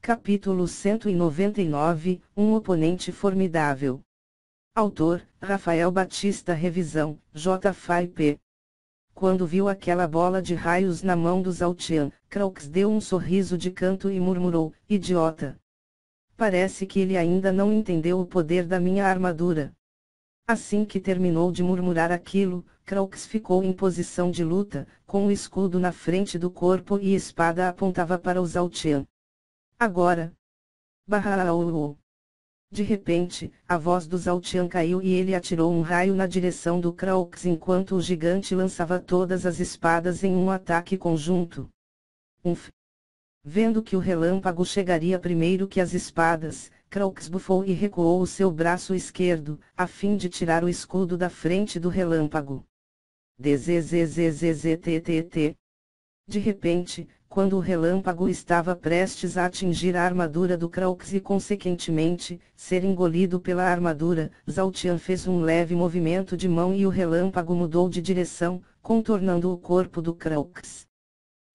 Capítulo 199, Um oponente formidável. Autor, Rafael Batista. Revisão, J.F.I.P. Quando viu aquela bola de raios na mão do Zaltian, Craux deu um sorriso de canto e murmurou: idiota! Parece que ele ainda não entendeu o poder da minha armadura. Assim que terminou de murmurar aquilo, Craux ficou em posição de luta, com o escudo na frente do corpo e espada apontava para o Zaltian. Agora! Barraou! De repente, a voz do Zaltian caiu e ele atirou um raio na direção do Craux enquanto o gigante lançava todas as espadas em um ataque conjunto. Vendo que o relâmpago chegaria primeiro que as espadas, Craux bufou e recuou o seu braço esquerdo, a fim de tirar o escudo da frente do relâmpago. Dzzzzztt. De repente, quando o relâmpago estava prestes a atingir a armadura do Craux e consequentemente, ser engolido pela armadura, Zaltian fez um leve movimento de mão e o relâmpago mudou de direção, contornando o corpo do Craux.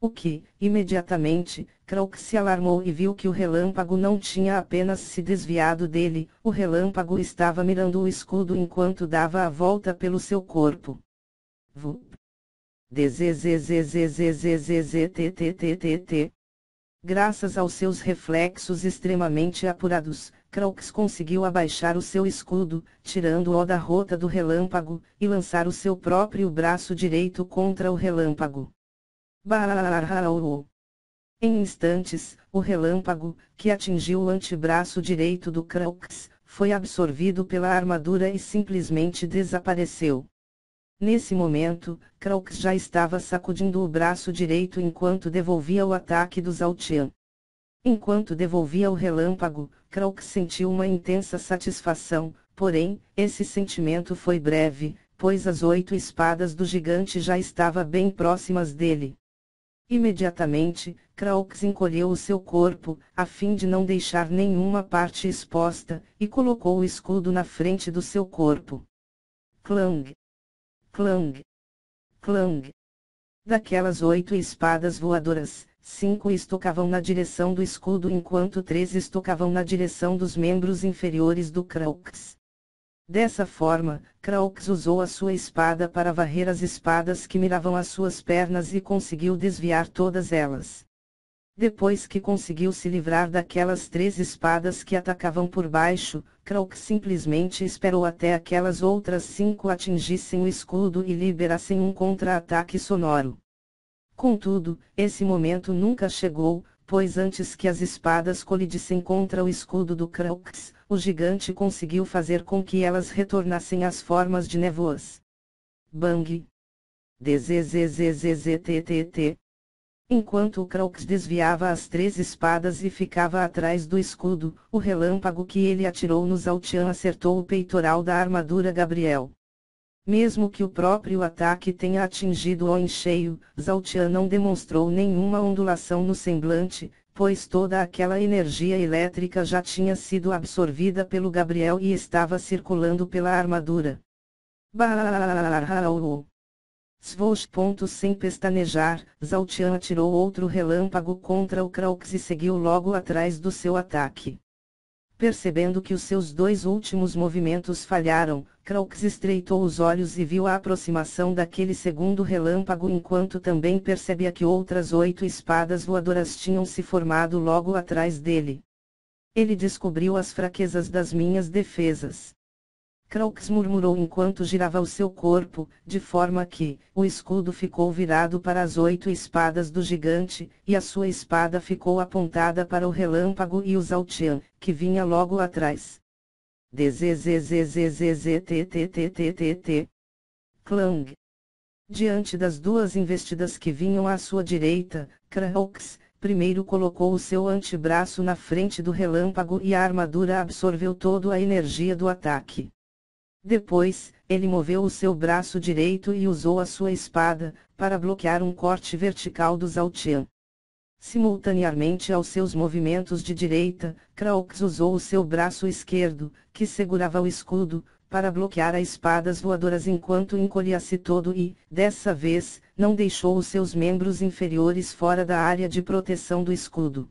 O que, imediatamente, Craux se alarmou e viu que o relâmpago não tinha apenas se desviado dele, o relâmpago estava mirando o escudo enquanto dava a volta pelo seu corpo. Vup. Dzzzzzzzzzzztt. Graças aos seus reflexos extremamente apurados, Craux conseguiu abaixar o seu escudo, tirando-o da rota do relâmpago, e lançar o seu próprio braço direito contra o relâmpago. Barraou! Em instantes, o relâmpago, que atingiu o antebraço direito do Craux, foi absorvido pela armadura e simplesmente desapareceu. Nesse momento, Craux já estava sacudindo o braço direito enquanto devolvia o ataque do Zaltian. Enquanto devolvia o relâmpago, Craux sentiu uma intensa satisfação, porém, esse sentimento foi breve, pois as 8 espadas do gigante já estavam bem próximas dele. Imediatamente, Craux encolheu o seu corpo, a fim de não deixar nenhuma parte exposta, e colocou o escudo na frente do seu corpo. Clang! Clang! Clang! Daquelas 8 espadas voadoras, 5 estocavam na direção do escudo enquanto 3 estocavam na direção dos membros inferiores do Craux. Dessa forma, Craux usou a sua espada para varrer as espadas que miravam as suas pernas e conseguiu desviar todas elas. Depois que conseguiu se livrar daquelas 3 espadas que atacavam por baixo, Craux simplesmente esperou até aquelas outras 5 atingissem o escudo e liberassem um contra-ataque sonoro. Contudo, esse momento nunca chegou, pois antes que as espadas colidissem contra o escudo do Craux, o gigante conseguiu fazer com que elas retornassem às formas de névoas. Bang! Dzzzzzzztt. Enquanto o Craux desviava as 3 espadas e ficava atrás do escudo, o relâmpago que ele atirou no Zaltian acertou o peitoral da armadura Gabriel. Mesmo que o próprio ataque tenha atingido-o em cheio, Zaltian não demonstrou nenhuma ondulação no semblante, pois toda aquela energia elétrica já tinha sido absorvida pelo Gabriel e estava circulando pela armadura. Barraou! Swoosh. Sem pestanejar, Zaltian atirou outro relâmpago contra o Craux e seguiu logo atrás do seu ataque. Percebendo que os seus 2 últimos movimentos falharam, Craux estreitou os olhos e viu a aproximação daquele segundo relâmpago enquanto também percebia que outras 8 espadas voadoras tinham se formado logo atrás dele. Ele descobriu as fraquezas das minhas defesas. Craux murmurou enquanto girava o seu corpo, de forma que, o escudo ficou virado para as 8 espadas do gigante, e a sua espada ficou apontada para o relâmpago e o Zaltian, que vinha logo atrás. Dzzzzzzzzztt. Clang! Diante das 2 investidas que vinham à sua direita, Craux, primeiro colocou o seu antebraço na frente do relâmpago e a armadura absorveu toda a energia do ataque. Depois, ele moveu o seu braço direito e usou a sua espada, para bloquear um corte vertical do Zaltian. Simultaneamente aos seus movimentos de direita, Craux usou o seu braço esquerdo, que segurava o escudo, para bloquear as espadas voadoras enquanto encolhia-se todo e, dessa vez, não deixou os seus membros inferiores fora da área de proteção do escudo.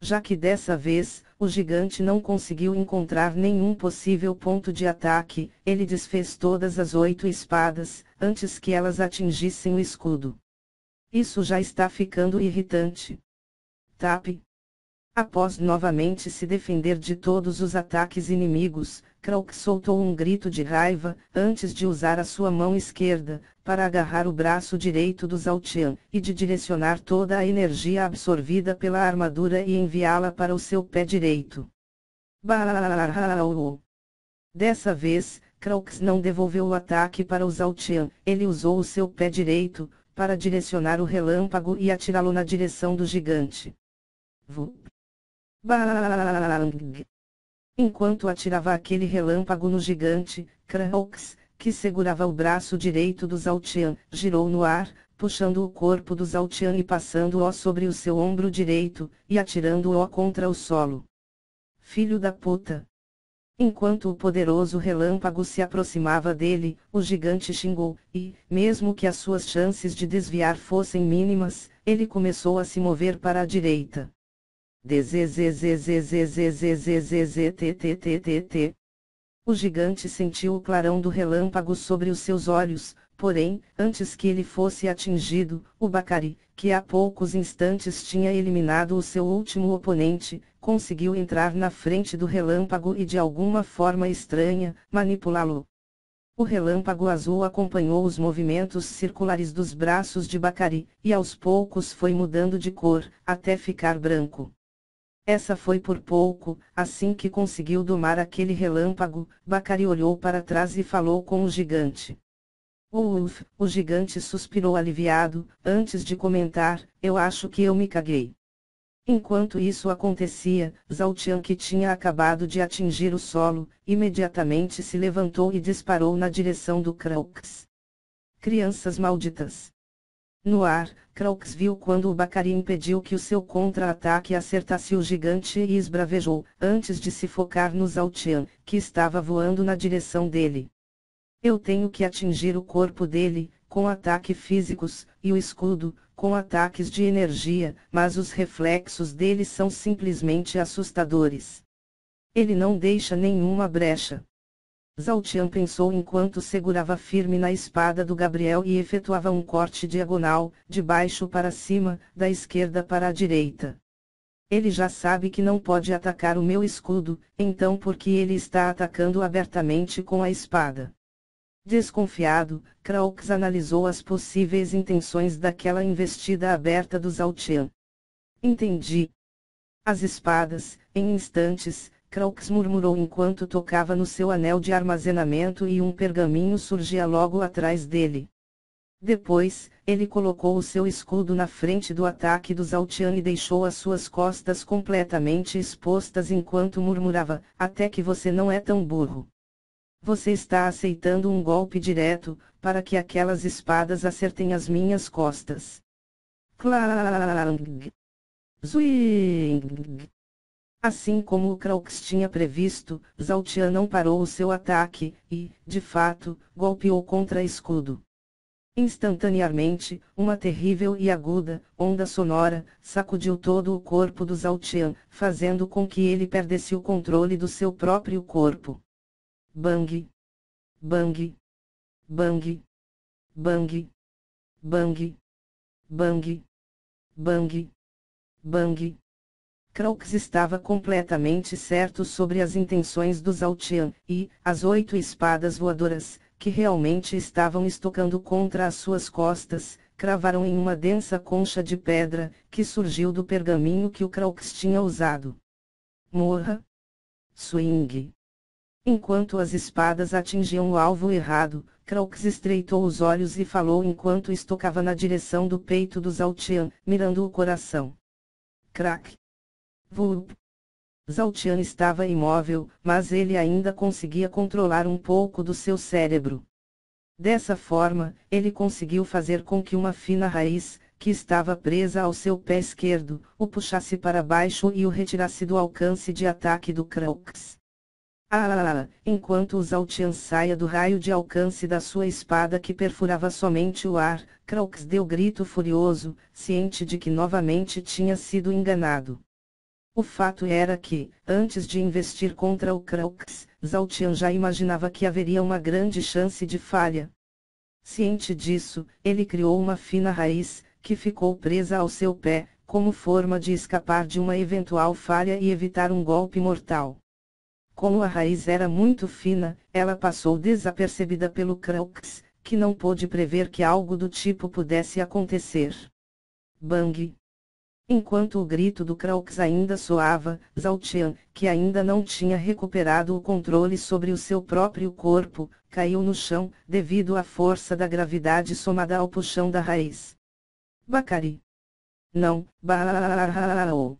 Já que dessa vez, o gigante não conseguiu encontrar nenhum possível ponto de ataque, ele desfez todas as 8 espadas, antes que elas atingissem o escudo. Isso já está ficando irritante. Tape. Após novamente se defender de todos os ataques inimigos, Krauk soltou um grito de raiva, antes de usar a sua mão esquerda, para agarrar o braço direito do Zhao Qian, e de direcionar toda a energia absorvida pela armadura e enviá-la para o seu pé direito. Dessa vez, Krauk não devolveu o ataque para o Zhao Qian, ele usou o seu pé direito, para direcionar o relâmpago e atirá-lo na direção do gigante. Enquanto atirava aquele relâmpago no gigante, Kraux, que segurava o braço direito do Zhao Qian, girou no ar, puxando o corpo do Zhao Qian e passando-o sobre o seu ombro direito, e atirando-o contra o solo. Filho da puta! Enquanto o poderoso relâmpago se aproximava dele, o gigante xingou, e, mesmo que as suas chances de desviar fossem mínimas, ele começou a se mover para a direita. O gigante sentiu o clarão do relâmpago sobre os seus olhos, porém, antes que ele fosse atingido, o Bacari, que há poucos instantes tinha eliminado o seu último oponente, conseguiu entrar na frente do relâmpago e de alguma forma estranha, manipulá-lo. O relâmpago azul acompanhou os movimentos circulares dos braços de Bacari, e aos poucos foi mudando de cor, até ficar branco. Essa foi por pouco, assim que conseguiu domar aquele relâmpago, Bacari olhou para trás e falou com o gigante. O gigante suspirou aliviado, antes de comentar, eu acho que eu me caguei. Enquanto isso acontecia, Zhao Qian, que tinha acabado de atingir o solo, imediatamente se levantou e disparou na direção do Kraux. Crianças malditas! No ar, Kraux viu quando o Bacari impediu que o seu contra-ataque acertasse o gigante e esbravejou, antes de se focar no Zhao Qian, que estava voando na direção dele. Eu tenho que atingir o corpo dele, com ataques físicos, e o escudo, com ataques de energia, mas os reflexos dele são simplesmente assustadores. Ele não deixa nenhuma brecha. Zhao Qian pensou enquanto segurava firme na espada do Gabriel e efetuava um corte diagonal, de baixo para cima, da esquerda para a direita. Ele já sabe que não pode atacar o meu escudo, então por que ele está atacando abertamente com a espada? Desconfiado, Kraux analisou as possíveis intenções daquela investida aberta do Zhao Qian. Entendi. As espadas, em instantes, Kraux murmurou enquanto tocava no seu anel de armazenamento e um pergaminho surgia logo atrás dele. Depois, ele colocou o seu escudo na frente do ataque do Zhao Qian e deixou as suas costas completamente expostas enquanto murmurava, até que você não é tão burro. Você está aceitando um golpe direto, para que aquelas espadas acertem as minhas costas. Clang! Zwing! Assim como o Kraux tinha previsto, Zhao Qian não parou o seu ataque, e, de fato, golpeou contra escudo. Instantaneamente, uma terrível e aguda onda sonora sacudiu todo o corpo do Zhao Qian, fazendo com que ele perdesse o controle do seu próprio corpo. Bang! Bang! Bang! Bang! Bang! Bang! Bang! Bang! Kraux estava completamente certo sobre as intenções do Zhao Qian, e, as 8 espadas voadoras, que realmente estavam estocando contra as suas costas, cravaram em uma densa concha de pedra, que surgiu do pergaminho que o Kraux tinha usado. Morra! Swing! Enquanto as espadas atingiam o alvo errado, Kraux estreitou os olhos e falou enquanto estocava na direção do peito do Zhao Qian, mirando o coração. Crack! Vup! Zhao Qian estava imóvel, mas ele ainda conseguia controlar um pouco do seu cérebro. Dessa forma, ele conseguiu fazer com que uma fina raiz, que estava presa ao seu pé esquerdo, o puxasse para baixo e o retirasse do alcance de ataque do Kraux. Enquanto o Zhao Qian saia do raio de alcance da sua espada que perfurava somente o ar, Kraux deu grito furioso, ciente de que novamente tinha sido enganado. O fato era que, antes de investir contra o Crux, Zhao Tian já imaginava que haveria uma grande chance de falha. Ciente disso, ele criou uma fina raiz, que ficou presa ao seu pé, como forma de escapar de uma eventual falha e evitar um golpe mortal. Como a raiz era muito fina, ela passou desapercebida pelo Crux, que não pôde prever que algo do tipo pudesse acontecer. Bang! Enquanto o grito do Crux ainda soava, Zhao Tian, que ainda não tinha recuperado o controle sobre o seu próprio corpo, caiu no chão, devido à força da gravidade somada ao puxão da raiz. Bacari! Não, Baao!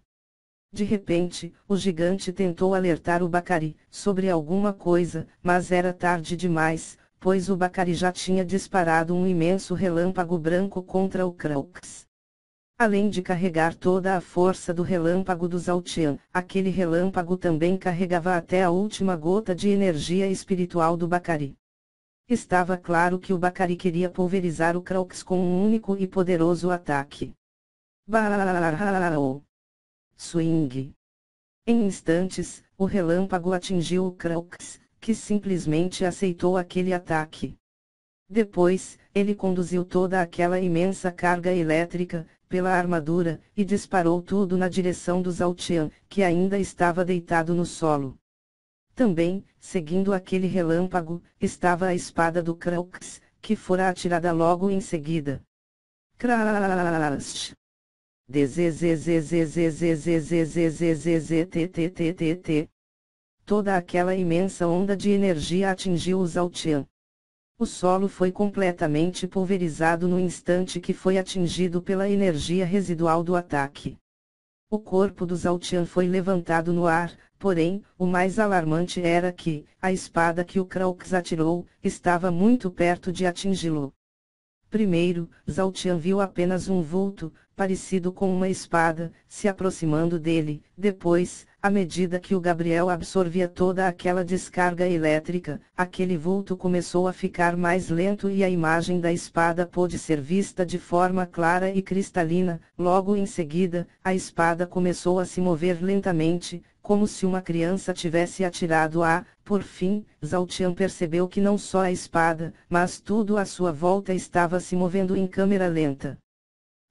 De repente, o gigante tentou alertar o Bacari sobre alguma coisa, mas era tarde demais, pois o Bacari já tinha disparado um imenso relâmpago branco contra o Crux. Além de carregar toda a força do relâmpago do Zhao Tian, aquele relâmpago também carregava até a última gota de energia espiritual do Bacari. Estava claro que o Bacari queria pulverizar o Crux com um único e poderoso ataque. Baao! Swing! Em instantes, o relâmpago atingiu o Crux, que simplesmente aceitou aquele ataque. Depois, ele conduziu toda aquela imensa carga elétrica, pela armadura, e disparou tudo na direção do Zhao Tian, que ainda estava deitado no solo. Também, seguindo aquele relâmpago, estava a espada do Crux, que fora atirada logo em seguida. Crash! Toda aquela imensa onda de energia atingiu o Zhao Tian. O solo foi completamente pulverizado no instante que foi atingido pela energia residual do ataque. O corpo do Zhao Tian foi levantado no ar, porém, o mais alarmante era que, a espada que o Crux atirou, estava muito perto de atingi-lo. Primeiro, Zhao Tian viu apenas um vulto, parecido com uma espada, se aproximando dele. Depois, à medida que o Gabriel absorvia toda aquela descarga elétrica, aquele vulto começou a ficar mais lento e a imagem da espada pôde ser vista de forma clara e cristalina. Logo em seguida, a espada começou a se mover lentamente, como se uma criança tivesse atirado a. Por fim, Zhao Tian percebeu que não só a espada, mas tudo à sua volta estava se movendo em câmera lenta.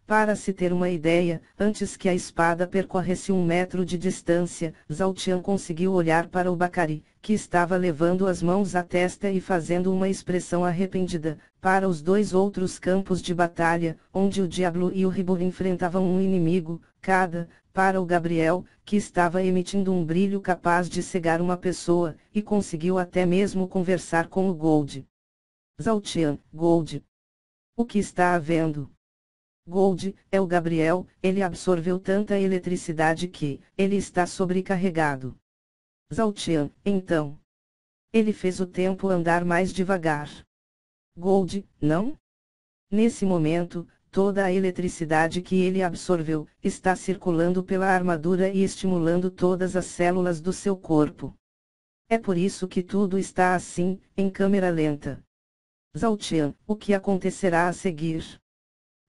Para se ter uma ideia, antes que a espada percorresse 1 metro de distância, Zhao Tian conseguiu olhar para o Bacari, que estava levando as mãos à testa e fazendo uma expressão arrependida, para os 2 outros campos de batalha, onde o Diablo e o Ribur enfrentavam um inimigo, cada, para o Gabriel, que estava emitindo um brilho capaz de cegar uma pessoa, e conseguiu até mesmo conversar com o Gold. Zhao Tian, Gold. O que está havendo? Gold, é o Gabriel, ele absorveu tanta eletricidade que, ele está sobrecarregado. Zhao Tian, então. Ele fez o tempo andar mais devagar. Gold, não? Nesse momento, toda a eletricidade que ele absorveu, está circulando pela armadura e estimulando todas as células do seu corpo. É por isso que tudo está assim, em câmera lenta. Zhao Tian, o que acontecerá a seguir?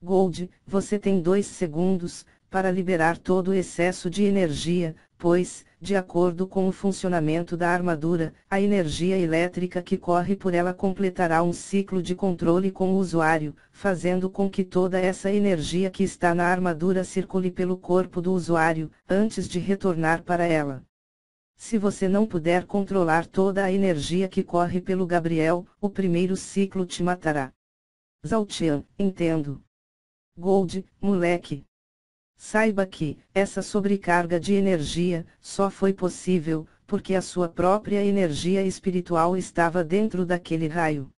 Gold, você tem 2 segundos, para liberar todo o excesso de energia, pois, de acordo com o funcionamento da armadura, a energia elétrica que corre por ela completará um ciclo de controle com o usuário, fazendo com que toda essa energia que está na armadura circule pelo corpo do usuário, antes de retornar para ela. Se você não puder controlar toda a energia que corre pelo Gabriel, o primeiro ciclo te matará. Zhao Tian, entendo. Gold, moleque. Saiba que, essa sobrecarga de energia, só foi possível, porque a sua própria energia espiritual estava dentro daquele raio.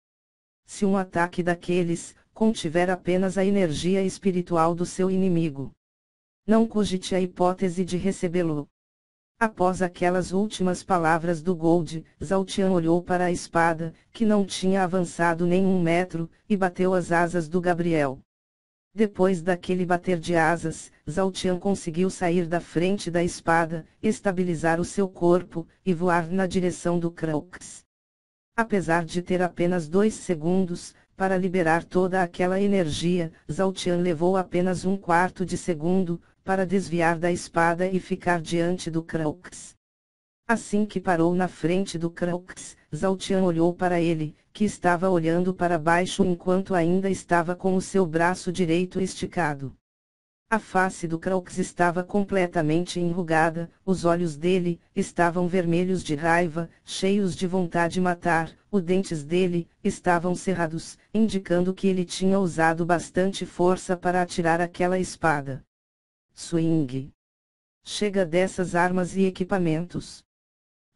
Se um ataque daqueles, contiver apenas a energia espiritual do seu inimigo, não cogite a hipótese de recebê-lo. Após aquelas últimas palavras do Gold, Zhao Tian olhou para a espada, que não tinha avançado nem 1 metro, e bateu as asas do Gabriel. Depois daquele bater de asas, Zhao Tian conseguiu sair da frente da espada, estabilizar o seu corpo, e voar na direção do Crux. Apesar de ter apenas 2 segundos, para liberar toda aquela energia, Zhao Tian levou apenas 1/4 de segundo, para desviar da espada e ficar diante do Crux. Assim que parou na frente do Crux, Zhao Tian olhou para ele, que estava olhando para baixo enquanto ainda estava com o seu braço direito esticado. A face do Crux estava completamente enrugada, os olhos dele estavam vermelhos de raiva, cheios de vontade de matar, os dentes dele estavam cerrados, indicando que ele tinha usado bastante força para atirar aquela espada. Swing. Chega dessas armas e equipamentos.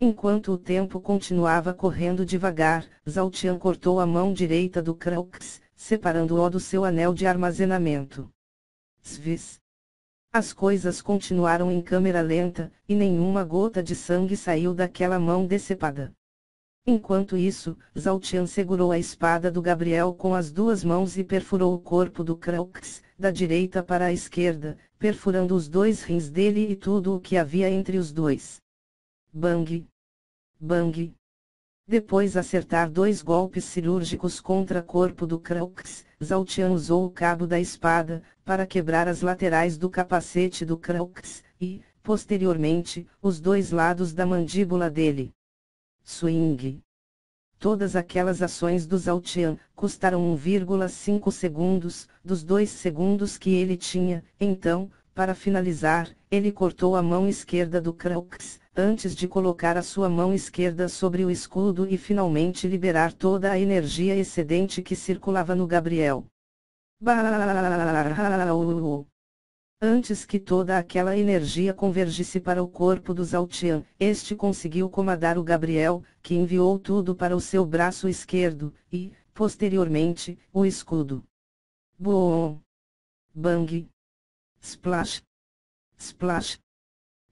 Enquanto o tempo continuava correndo devagar, Zhao Tian cortou a mão direita do Crux, separando-o do seu anel de armazenamento. Svis. As coisas continuaram em câmera lenta, e nenhuma gota de sangue saiu daquela mão decepada. Enquanto isso, Zhao Tian segurou a espada do Gabriel com as duas mãos e perfurou o corpo do Crux, da direita para a esquerda, perfurando os dois rins dele e tudo o que havia entre os dois. Bang! Bang! Depois acertar dois golpes cirúrgicos contra o corpo do Crux, Zhao Tian usou o cabo da espada, para quebrar as laterais do capacete do Crux, e, posteriormente, os dois lados da mandíbula dele. Swing. Todas aquelas ações do Zhao Tian custaram 1,5 segundos, dos 2 segundos que ele tinha. Então, para finalizar, ele cortou a mão esquerda do Crux, antes de colocar a sua mão esquerda sobre o escudo e finalmente liberar toda a energia excedente que circulava no Gabriel. Antes que toda aquela energia convergisse para o corpo do Zhao Tian, este conseguiu comandar o Gabriel, que enviou tudo para o seu braço esquerdo, e, posteriormente, o escudo. Boom! Bang! Splash! Splash!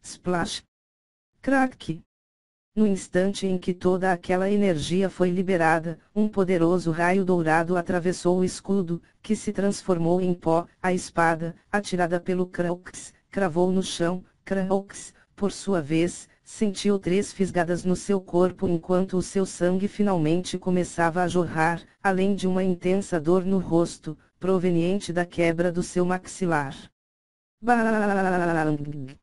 Splash! Crack! No instante em que toda aquela energia foi liberada, um poderoso raio dourado atravessou o escudo, que se transformou em pó. A espada, atirada pelo Crux, cravou no chão. Crux, por sua vez, sentiu 3 fisgadas no seu corpo enquanto o seu sangue finalmente começava a jorrar, além de uma intensa dor no rosto, proveniente da quebra do seu maxilar. Bang!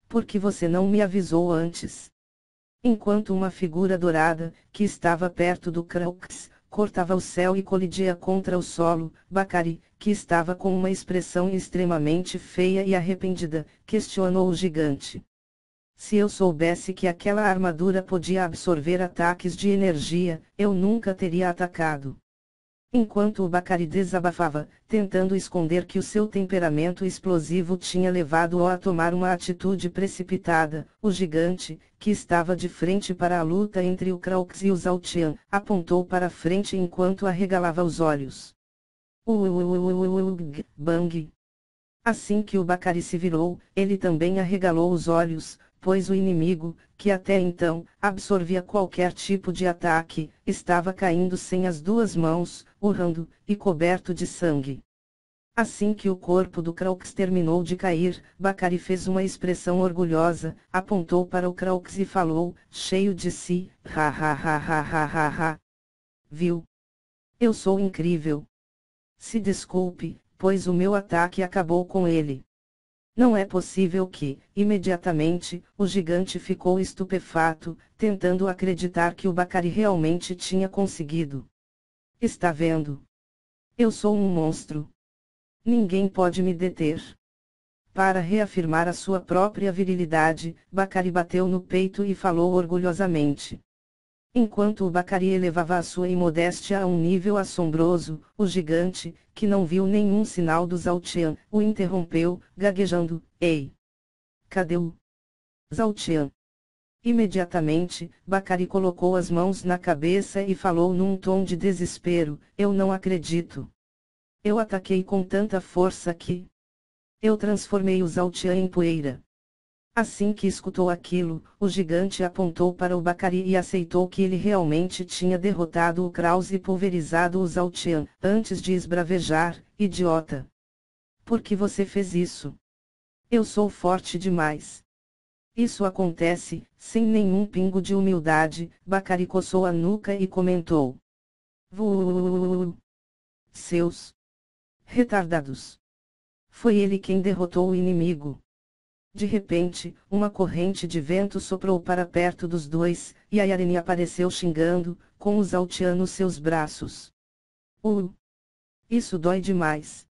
Por que você não me avisou antes? Enquanto uma figura dourada, que estava perto do Crux, cortava o céu e colidia contra o solo, Bacari, que estava com uma expressão extremamente feia e arrependida, questionou o gigante. Se eu soubesse que aquela armadura podia absorver ataques de energia, eu nunca teria atacado. Enquanto o Bacari desabafava, tentando esconder que o seu temperamento explosivo tinha levado-o a tomar uma atitude precipitada, o gigante, que estava de frente para a luta entre o Crux e o Zhao Tian, apontou para frente enquanto arregalava os olhos. Bang! Assim que o Bacari se virou, ele também arregalou os olhos, pois o inimigo, que até então absorvia qualquer tipo de ataque, estava caindo sem as duas mãos, urrando, e coberto de sangue. Assim que o corpo do Crux terminou de cair, Bacari fez uma expressão orgulhosa, apontou para o Crux e falou, cheio de si, ha ha ha ha ha ha ha. Viu? Eu sou incrível. Se desculpe, pois o meu ataque acabou com ele. Não é possível que, imediatamente, o gigante ficou estupefato, tentando acreditar que o Bacari realmente tinha conseguido. Está vendo? Eu sou um monstro. Ninguém pode me deter. Para reafirmar a sua própria virilidade, Bacari bateu no peito e falou orgulhosamente. Enquanto o Bacari elevava a sua imodéstia a um nível assombroso, o gigante, que não viu nenhum sinal do Zhao Tian, o interrompeu, gaguejando, Ei! Cadê o Zhao Tian? Imediatamente, Bacari colocou as mãos na cabeça e falou num tom de desespero, eu não acredito. Eu ataquei com tanta força que eu transformei o Zhao Tian em poeira. Assim que escutou aquilo, o gigante apontou para o Bacari e aceitou que ele realmente tinha derrotado o Kraus e pulverizado o Zhao Tian, antes de esbravejar, idiota. Por que você fez isso? Eu sou forte demais. Isso acontece, sem nenhum pingo de humildade, Bacari coçou a nuca e comentou. Seus retardados. Foi ele quem derrotou o inimigo. De repente, uma corrente de vento soprou para perto dos dois, e a Yareni apareceu xingando, com o Zaltian nos seus braços. Isso dói demais.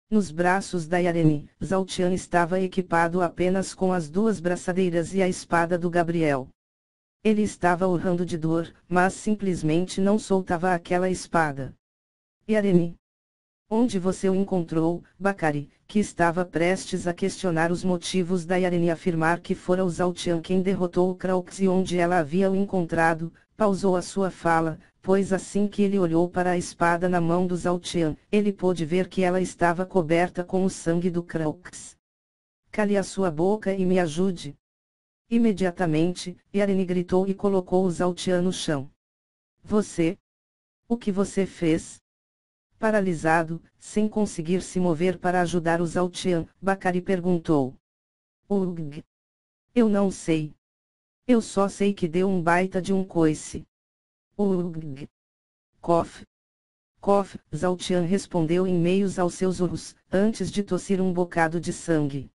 Nos braços da Yareni, Zaltian estava equipado apenas com as duas braçadeiras e a espada do Gabriel. Ele estava urrando de dor, mas simplesmente não soltava aquela espada. Yareni. Onde você o encontrou, Bakari, que estava prestes a questionar os motivos da Yareni afirmar que fora o Zaltian quem derrotou o Craux e onde ela havia o encontrado, pausou a sua fala, pois assim que ele olhou para a espada na mão do Zaltian, ele pôde ver que ela estava coberta com o sangue do Craux. Cale a sua boca e me ajude. Imediatamente, Yareni gritou e colocou o Zaltian no chão. Você? O que você fez? Paralisado, sem conseguir se mover para ajudar o Zaltian, Bakari perguntou. Ugh. Eu não sei. Eu só sei que deu um baita de um coice. Ugh. Cof. Cof, Zaltian respondeu em meios aos seus urros, antes de tossir um bocado de sangue.